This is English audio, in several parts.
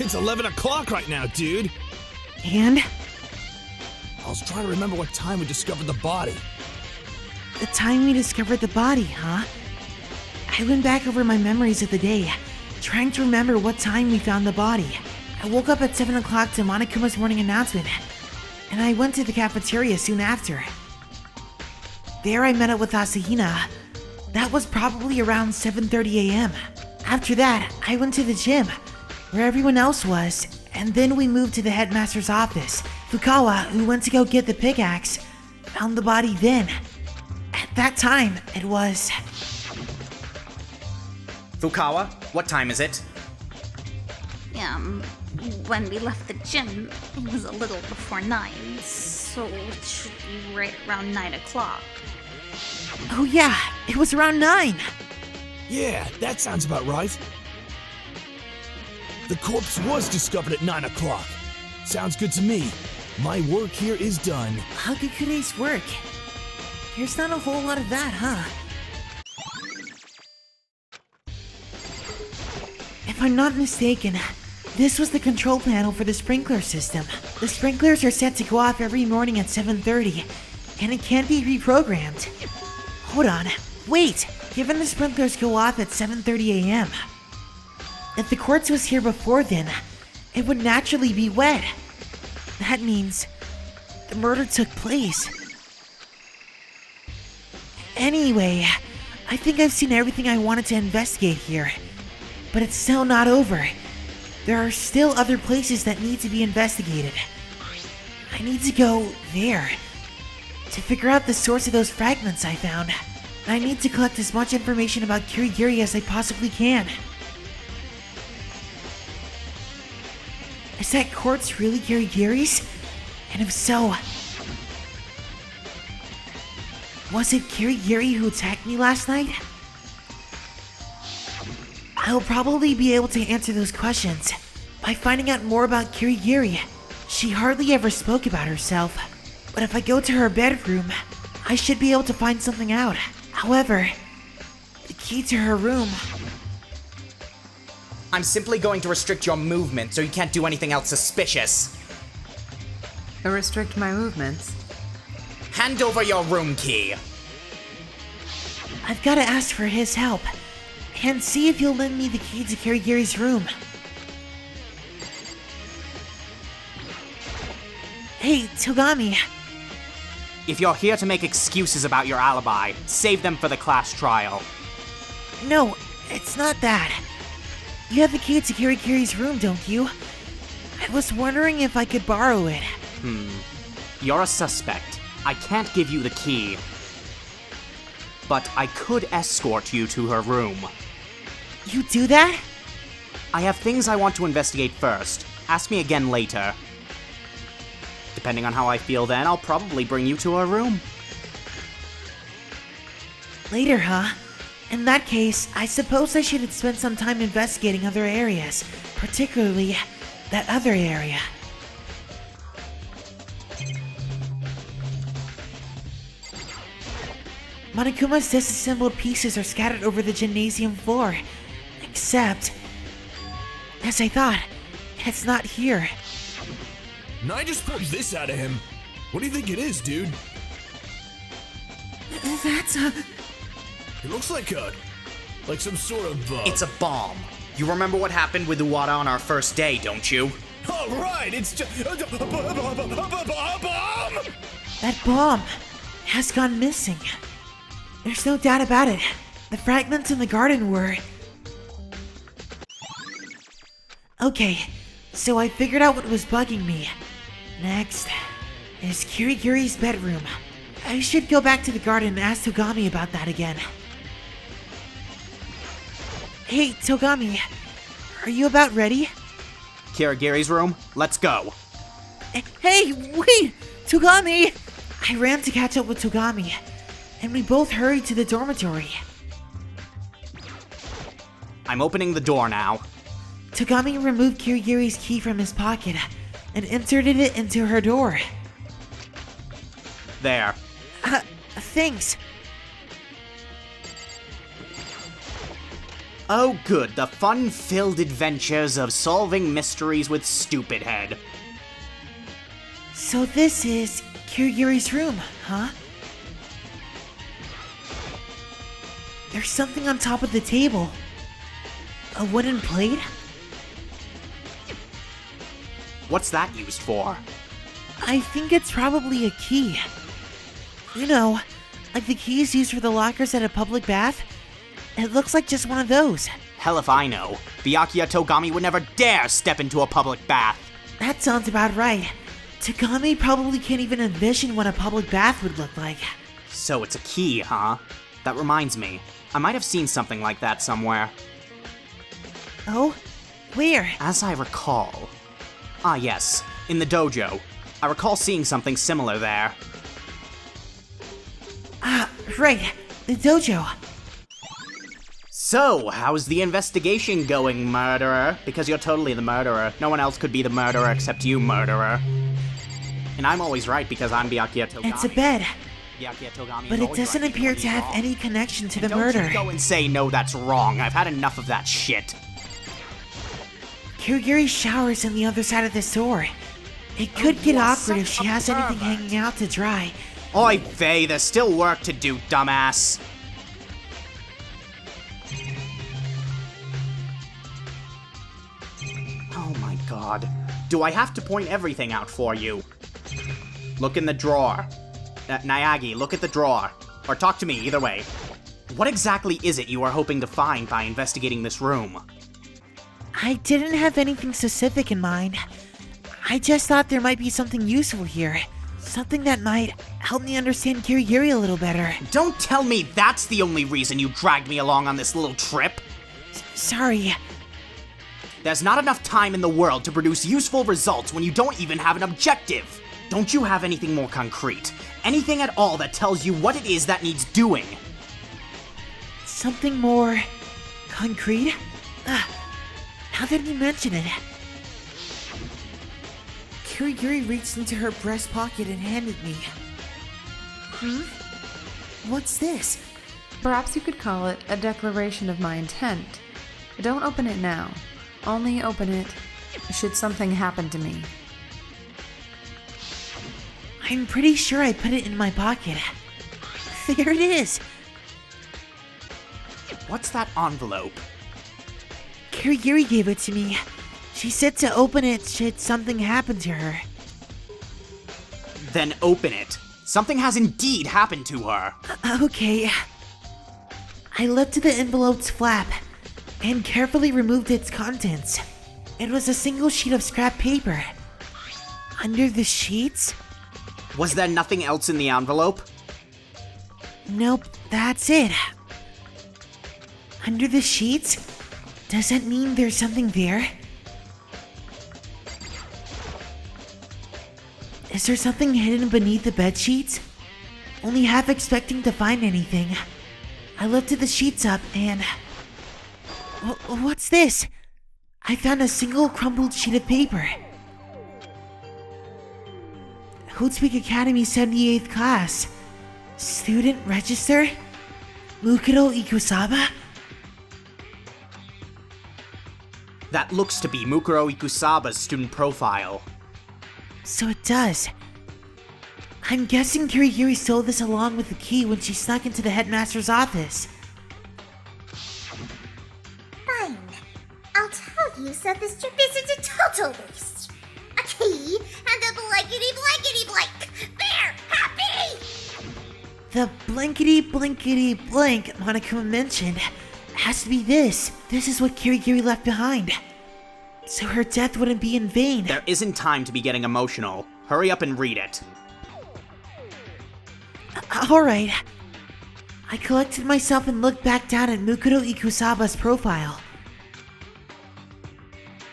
It's 11 o'clock right now, dude. And? I was trying to remember what time we discovered the body. The time we discovered the body, huh? I went back over my memories of the day, trying to remember what time we found the body. I woke up at 7 o'clock to Monokuma's morning announcement, and I went to the cafeteria soon after. There I met up with Asahina. That was probably around 7:30 a.m. After that, I went to the gym, where everyone else was, and then we moved to the headmaster's office. Fukawa, who went to go get the pickaxe, found the body then. At that time, it was... Fukawa, what time is it? When we left the gym, it was a little before 9, so it should be right around 9 o'clock. Oh yeah, it was around 9. Yeah, that sounds about right. The corpse was discovered at 9 o'clock. Sounds good to me. My work here is done. Hagakure's work. There's not a whole lot of that, huh? If I'm not mistaken, this was the control panel for the sprinkler system. The sprinklers are set to go off every morning at 7:30, and it can't be reprogrammed. Hold on, wait! Given the sprinklers go off at 7:30 a.m., if the quartz was here before then, it would naturally be wet. That means the murder took place. Anyway, I think I've seen everything I wanted to investigate here, but it's still not over. There are still other places that need to be investigated. I need to go there to figure out the source of those fragments I found. I need to collect as much information about Kirigiri as I possibly can. Is that quartz really Kirigiri's? And if so, was it Kirigiri who attacked me last night? I'll probably be able to answer those questions by finding out more about Kirigiri. She hardly ever spoke about herself, but if I go to her bedroom, I should be able to find something out. However, the key to her room... I'm simply going to restrict your movement so you can't do anything else suspicious. Restrict my movements? Hand over your room key. I've got to ask for his help, and see if he'll lend me the key to Kirigiri's room. Hey, Togami. If you're here to make excuses about your alibi, save them for the class trial. No, it's not that. You have the key to Kirigiri's room, don't you? I was wondering if I could borrow it. You're a suspect. I can't give you the key. But I could escort you to her room. You do that? I have things I want to investigate first. Ask me again later. Depending on how I feel then, I'll probably bring you to her room. Later, huh? In that case, I suppose I should spend some time investigating other areas, particularly that other area. Monokuma's disassembled pieces are scattered over the gymnasium floor, except, as I thought, it's not here. And I just pulled this out of him. What do you think it is, dude? That's a... It looks like some sort of, It's a bomb. You remember what happened with Uwada on our first day, don't you? Oh, right, it's just a bomb! That bomb has gone missing. There's no doubt about it. The fragments in the garden were... Okay, so I figured out what was bugging me. Next is Kirigiri's bedroom. I should go back to the garden and ask Togami about that again. Hey, Togami, are you about ready? Kirigiri's room? Let's go. Hey, wait! Togami! I ran to catch up with Togami, and we both hurried to the dormitory. I'm opening the door now. Togami removed Kirigiri's key from his pocket and inserted it into her door. There. Thanks. Oh good, the fun-filled adventures of solving mysteries with Stupidhead. So this is Kirigiri's room, huh? There's something on top of the table. A wooden plate? What's that used for? I think it's probably a key. You know, like the keys used for the lockers at a public bath? It looks like just one of those. Hell if I know. Byakuya Togami would never dare step into a public bath. That sounds about right. Togami probably can't even envision what a public bath would look like. So it's a key, huh? That reminds me. I might have seen something like that somewhere. Oh? Where? As I recall... Ah yes, in the dojo. I recall seeing something similar there. Ah, right. The dojo. So, how's the investigation going, murderer? Because you're totally the murderer. No one else could be the murderer except you, murderer. And I'm always right because I'm Byakuya Togami. It's a bed. Byakuya Togami But is it always doesn't right appear even to when he's have wrong. any connection to the Don't murder. you go and say, no, that's wrong. I've had enough of that shit. Kirigiri's shower is on the other side of the store. It could get you are awkward if such she a has anything pervert. hanging out to dry. Oy vey, there's still work to do, dumbass. Oh my god. Do I have to point everything out for you? Look in the drawer. Naegi, look at the drawer. Or talk to me, either way. What exactly is it you are hoping to find by investigating this room? I didn't have anything specific in mind. I just thought there might be something useful here. Something that might help me understand Kirigiri a little better. Don't tell me that's the only reason you dragged me along on this little trip. Sorry. There's not enough time in the world to produce useful results when you don't even have an objective. Don't you have anything more concrete? Anything at all that tells you what it is that needs doing? Something more concrete? Now that you mention it. Kirigiri reached into her breast pocket and handed me. What's this? Perhaps you could call it a declaration of my intent. Don't open it now. Only open it should something happen to me. I'm pretty sure I put it in my pocket. There it is. What's that envelope? Kirigiri gave it to me. She said to open it should something happen to her. Then open it. Something has indeed happened to her. Okay. I lifted the envelope's flap and carefully removed its contents. It was a single sheet of scrap paper. Under the sheets? Was there nothing else in the envelope? Nope, that's it. Under the sheets? Does that mean there's something there? Is there something hidden beneath the bed sheets? Only half expecting to find anything. I lifted the sheets up and... What's this? I found a single crumpled sheet of paper. Hootspeak Academy 78th class. Student register? Mukuro Ikusaba? That looks to be Mukuro Ikusaba's student profile. So it does. I'm guessing Kirigiri stole this along with the key when she snuck into the headmaster's office. Fine. I'll tell you so this trip isn't a total waste. A key and a blankety blank. There! Happy! The blankety blank Monokuma mentioned has to be this. This is what Kirigiri left behind. So her death wouldn't be in vain. There isn't time to be getting emotional. Hurry up and read it. Alright. I collected myself and looked back down at Mukuro Ikusaba's profile.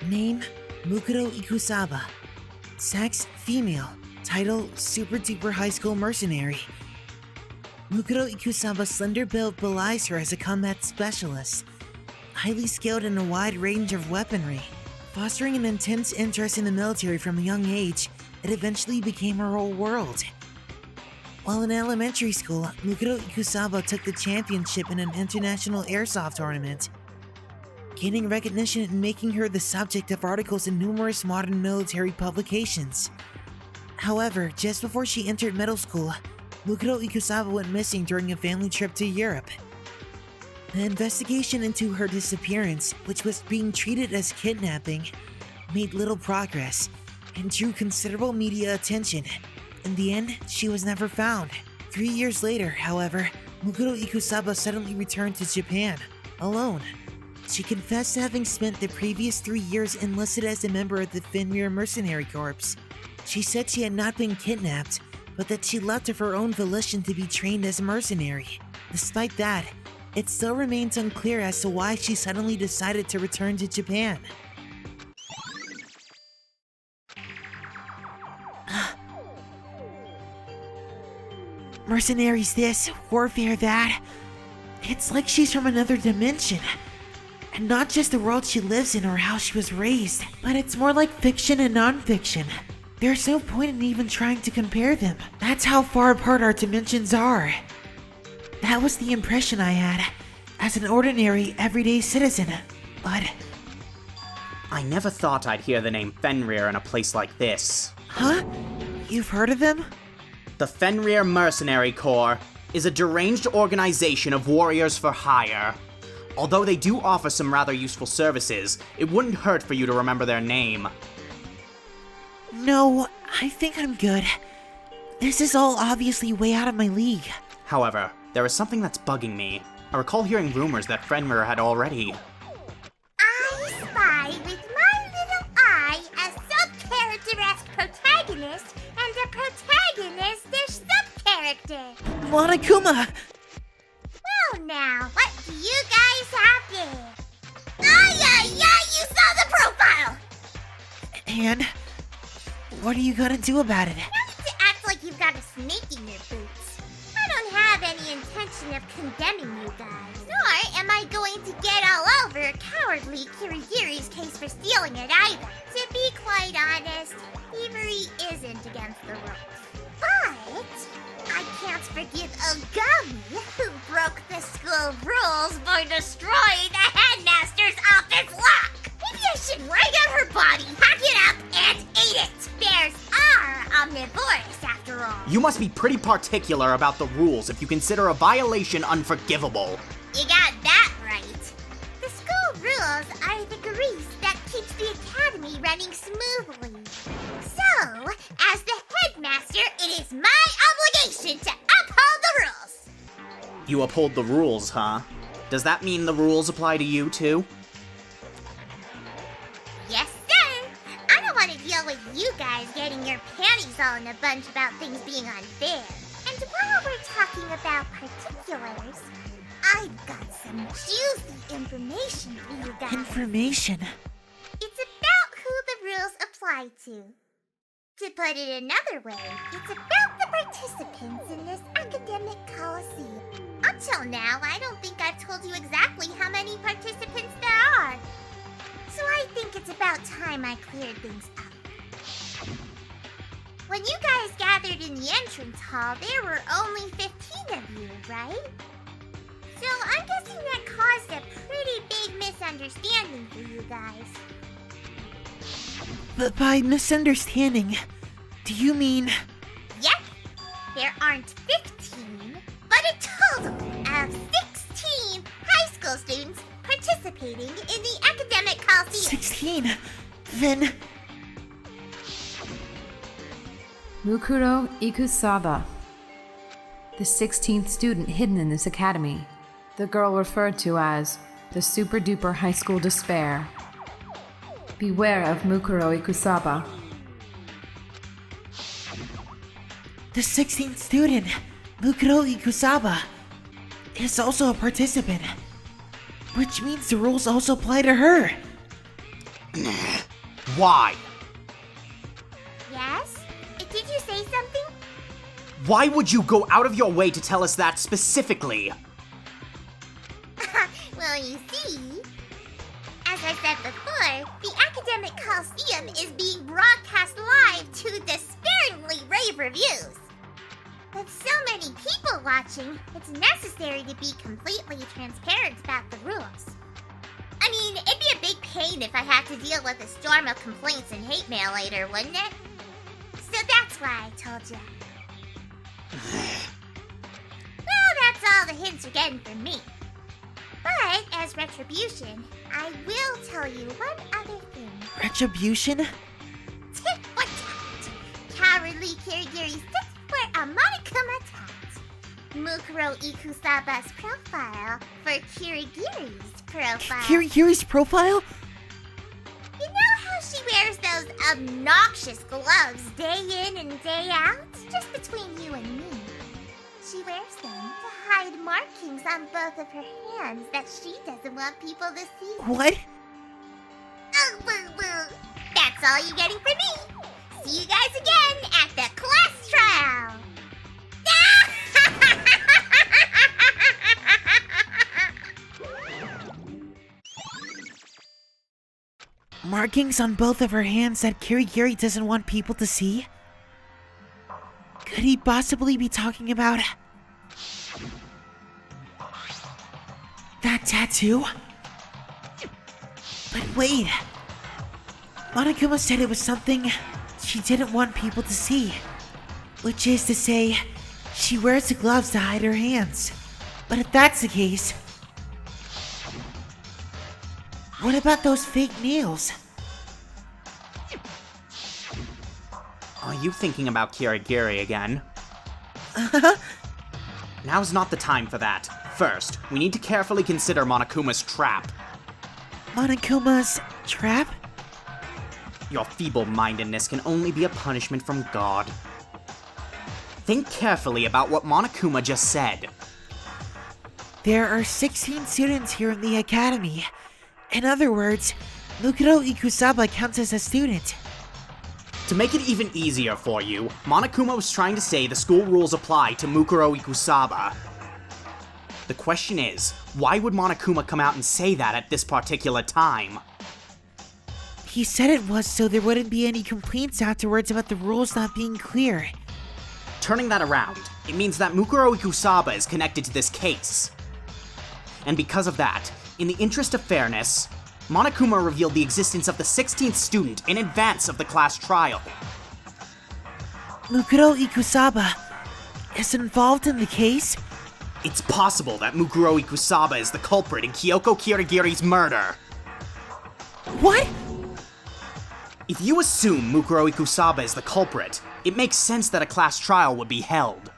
Name, Mukuro Ikusaba. Sex, female. Title, Super Duper High School Mercenary. Mukuro Ikusaba's slender build belies her as a combat specialist. Highly skilled in a wide range of weaponry. Fostering an intense interest in the military from a young age, it eventually became her whole world. While in elementary school, Mukuro Ikusaba took the championship in an international airsoft tournament. gaining recognition and making her the subject of articles in numerous modern military publications. However, just before she entered middle school, Mukuro Ikusawa went missing during a family trip to Europe. The investigation into her disappearance, which was being treated as kidnapping, made little progress and drew considerable media attention. In the end, she was never found. 3 years later, however, Mukuro Ikusawa suddenly returned to Japan, alone. She confessed to having spent the previous 3 years enlisted as a member of the Fenrir Mercenary Corps. She said she had not been kidnapped, but that she left of her own volition to be trained as a mercenary. Despite that, it still remains unclear as to why she suddenly decided to return to Japan. Mercenaries this, warfare that. It's like she's from another dimension. And not just the world she lives in or how she was raised, but it's more like fiction and non-fiction. There's no point in even trying to compare them. That's how far apart our dimensions are. That was the impression I had as an ordinary, everyday citizen, but... I never thought I'd hear the name Fenrir in a place like this. Huh? You've heard of them? The Fenrir Mercenary Corps is a deranged organization of warriors for hire. Although they do offer some rather useful services, it wouldn't hurt for you to remember their name. No, I think I'm good. This is all obviously way out of my league. However, there is something that's bugging me. I recall hearing rumors that Fenrir had already... I spy with my little eye a sub-character-esque protagonist and a protagonist-ish sub-character. Monokuma! Well now, what do you guys have there? Ay, you saw the profile! And what are you gonna do about it? You need to act like you've got a snake in your boots. I don't have any intention of condemning you guys, nor am I going to get all over cowardly Kirigiri's case for stealing it either. To be quite honest, thievery isn't against the rules. But I can't forgive Togami, who broke the school rules by destroying the headmaster's office lock. Maybe I should write out her body, hack it up, and eat it. Bears are omnivorous, after all. You must be pretty particular about the rules if you consider a violation unforgivable. You got that right. The school rules are the grease that keeps the academy running smoothly. So, as the headmaster, it is my obligation to uphold the rules. You uphold the rules, huh? Does that mean the rules apply to you, too? Yes, sir. I don't want to deal with you guys getting your panties all in a bunch about things being unfair. And while we're talking about particulars, I've got some juicy information for you guys. Information? It's about who the rules apply to. To put it another way, it's about the participants in this academic coliseum. Until now, I don't think I've told you exactly how many participants there are. So I think it's about time I cleared things up. When you guys gathered in the entrance hall, there were only 15 of you, right? So I'm guessing that caused a pretty big misunderstanding for you guys. But by misunderstanding, do you mean... Yep, there aren't 15, but a total of 16 high school students participating in the academic coliseum. 16? Then... Mukuro Ikusawa, the 16th student hidden in this academy, the girl referred to as the super-duper high school despair. Beware of Mukuro Ikusawa. The 16th student, Mukuro Ikusawa, is also a participant. Which means the rules also apply to her. Why? Yes? Did you say something? Why would you go out of your way to tell us that specifically? Well, you see, as I said before, the academic coliseum is being broadcast live to despairingly rave reviews. With so many people watching, it's necessary to be completely transparent about the rules. I mean, it pain if I had to deal with a storm of complaints and hate mail later, wouldn't it? So that's why I told you. Well, that's all the hints you're getting from me. But, as retribution, I will tell you one other thing. Retribution? Tit for tat. Cowardly Kirigiri's tit for a Monokuma tat. Mukuro Ikusaba's profile for Kirigiri's profile. Kirigiri's profile? You know how she wears those obnoxious gloves day in and day out? Just between you and me. She wears them to hide markings on both of her hands that she doesn't want people to see. What? Oh, boo-boo. That's all you're getting from me. See you guys again at the class trial. Markings on both of her hands that Kirigiri doesn't want people to see? Could he possibly be talking about that tattoo? But wait, Monokuma said it was something she didn't want people to see, which is to say, she wears the gloves to hide her hands. But if that's the case, what about those fake nails? Are you thinking about Kirigiri again? Now's not the time for that. First, we need to carefully consider Monokuma's trap. Monokuma's trap? Your feeble-mindedness can only be a punishment from God. Think carefully about what Monokuma just said. There are 16 students here in the academy. In other words, Mukuro Ikusaba counts as a student. To make it even easier for you, Monokuma was trying to say the school rules apply to Mukuro Ikusaba. The question is, why would Monokuma come out and say that at this particular time? He said it was so there wouldn't be any complaints afterwards about the rules not being clear. Turning that around, it means that Mukuro Ikusaba is connected to this case. And because of that, in the interest of fairness, Monokuma revealed the existence of the 16th student in advance of the class trial. Mukuro Ikusaba is involved in the case? It's possible that Mukuro Ikusaba is the culprit in Kyoko Kirigiri's murder. What? If you assume Mukuro Ikusaba is the culprit, it makes sense that a class trial would be held.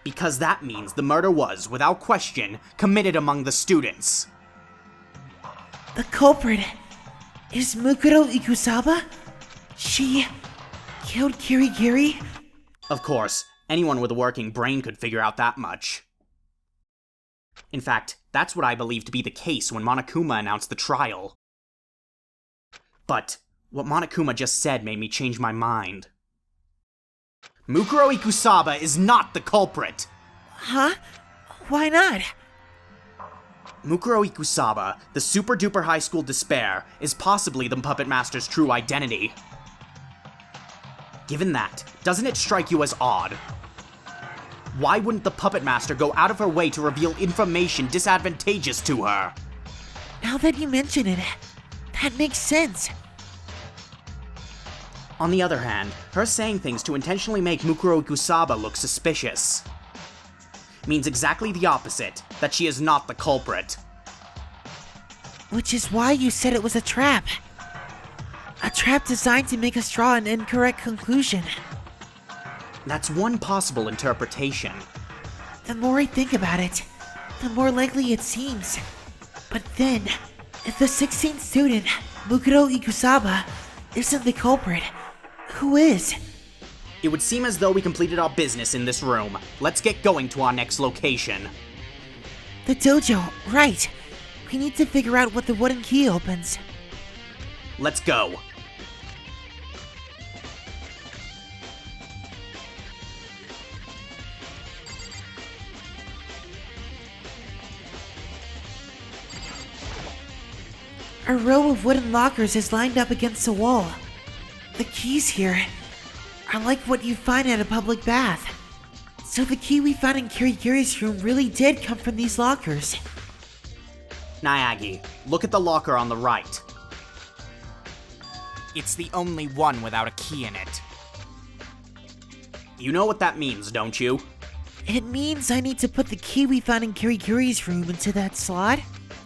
Because that means the murder was, without question, committed among the students. The culprit is Mukuro Ikusaba? She killed Kirigiri? Of course, anyone with a working brain could figure out that much. In fact, that's what I believe to be the case when Monokuma announced the trial. But what Monokuma just said made me change my mind. Mukuro Ikusaba is not the culprit! Huh? Why not? Mukuro Ikusaba, the super-duper high school despair, is possibly the Puppet Master's true identity. Given that, doesn't it strike you as odd? Why wouldn't the Puppet Master go out of her way to reveal information disadvantageous to her? Now that you mention it, that makes sense. On the other hand, her saying things to intentionally make Mukuro Ikusaba look suspicious means exactly the opposite, that she is not the culprit. Which is why you said it was a trap. A trap designed to make us draw an incorrect conclusion. That's one possible interpretation. The more I think about it, the more likely it seems. But then, if the 16th student, Mukuro Ikusaba, isn't the culprit, who is? It would seem as though we completed our business in this room. Let's get going to our next location. The dojo, right. We need to figure out what the wooden key opens. Let's go. A row of wooden lockers is lined up against the wall. The keys here are like what you find at a public bath. So the key we found in Kirigiri's room really did come from these lockers. Naegi, look at the locker on the right. It's the only one without a key in it. You know what that means, don't you? It means I need to put the key we found in Kirigiri's room into that slot?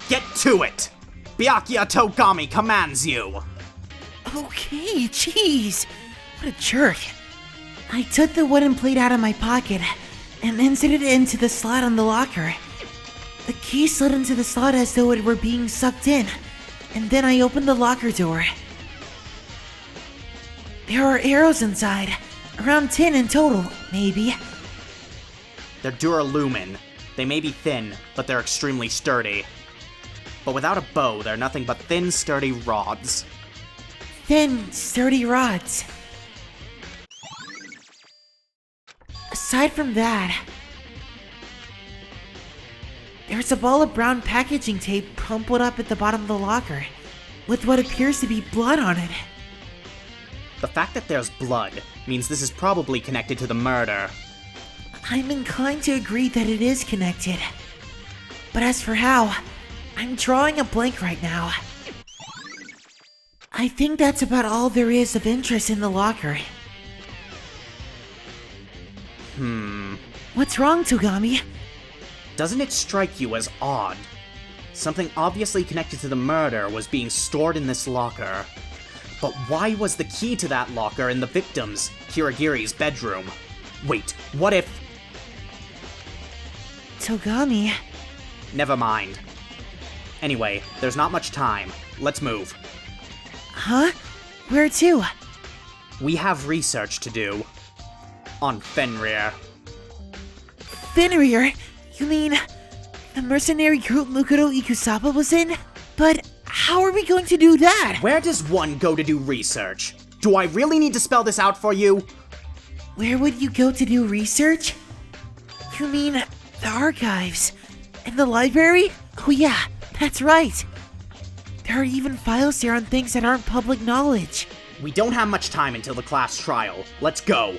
Get to it! Byakuya Togami commands you! Okay, jeez. What a jerk. I took the wooden plate out of my pocket and inserted it into the slot on the locker. The key slid into the slot as though it were being sucked in, and then I opened the locker door. There are arrows inside, around 10 in total, maybe. They're duralumin. They may be thin, but they're extremely sturdy. But without a bow, they're nothing but thin, sturdy rods. Thin, sturdy rods. Aside from that, there's a ball of brown packaging tape crumpled up at the bottom of the locker, with what appears to be blood on it. The fact that there's blood means this is probably connected to the murder. I'm inclined to agree that it is connected. But as for how, I'm drawing a blank right now. I think that's about all there is of interest in the locker. What's wrong, Togami? Doesn't it strike you as odd? Something obviously connected to the murder was being stored in this locker. But why was the key to that locker in the victim's, Kirigiri's, bedroom? Wait, what if... Togami... Never mind. Anyway, there's not much time. Let's move. Huh? Where to? We have research to do. On Fenrir. Fenrir? You mean the mercenary group Mukuro Ikusaba was in? But how are we going to do that? Where does one go to do research? Do I really need to spell this out for you? Where would you go to do research? You mean the archives? In the library? Oh yeah, that's right. There are even files there on things that aren't public knowledge. We don't have much time until the class trial. Let's go.